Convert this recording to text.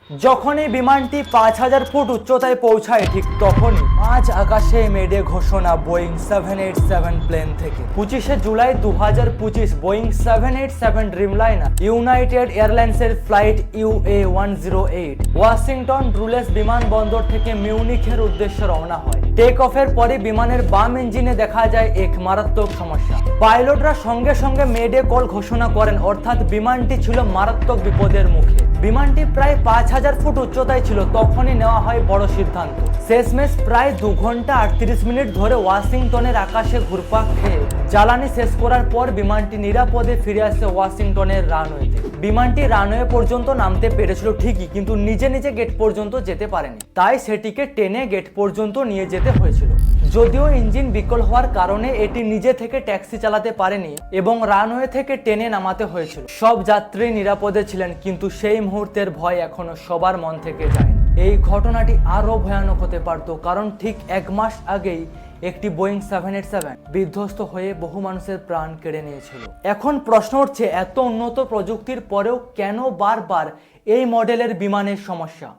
যখনই বিমানটি 5000 ফুট উচ্চতায় পৌঁছায় ঠিক তখনই আজ আকাশে মেডে ঘোষণা বোয়িং 787 প্লেন থেকে। 25শে জুলাই 2025 বোয়িং 787 ড্রিমলাইনার ইউনাইটেড এয়ারলাইন্সের ফ্লাইট UA108 ওয়াশিংটন ডুলেস বিমানবন্দর থেকে মিউনিখের উদ্দেশ্যে রওনা হয়। টেক অফের পরে বিমানের বাম ইঞ্জিনে দেখা যায় এক মারাত্মক সমস্যা। পাইলটরা সঙ্গে সঙ্গে মেডে কল ঘোষণা করেন, অর্থাৎ বিমানটি ছিল মারাত্মক বিপদের মুখে। বিমানটি প্রায় 5000 ফুট উচ্চতায় ছিল। তখনই নেওয়া হয় বড় সিদ্ধান্ত। শেষমেশ প্রায় 2 ঘন্টা 38 মিনিট ধরে ওয়াশিংটনের আকাশে ঘুরপাক খেয়ে জ্বালানি শেষ করার পর বিমানটি নিরাপদে ফিরে আসে ওয়াশিংটনের রানওয়েতে। বিমানটি রানওয়ে পর্যন্ত নামতে পেরেছিল ঠিকই, কিন্তু নিজে নিজে গেট পর্যন্ত যেতে পারেনি, তাই সেটিকে টেনে গেট পর্যন্ত নিয়ে যেতে হয়েছিল। যদিও ইঞ্জিন বিকল হওয়ার কারণে এটি নিজে থেকে ট্যাক্সি চালাতে পারেনি এবং রানওয়ে থেকে টেনে নামাতে হয়েছিল। সব যাত্রী নিরাপদে ছিলেন, কিন্তু সেই মুহূর্তের ভয় এখনো সবার মন থেকে যায়নি। এই ঘটনাটি আরো ভয়ানক হতে পারত, কারণ ঠিক 1 মাস আগেই একটি বোয়িং 787 বিধ্বস্ত হয়ে বহু মানুষের প্রাণ কেড়ে নিয়েছিল। এখন প্রশ্ন উঠছে, এত উন্নত প্রযুক্তির পরেও কেন বারবার এই মডেলের বিমানের সমস্যা?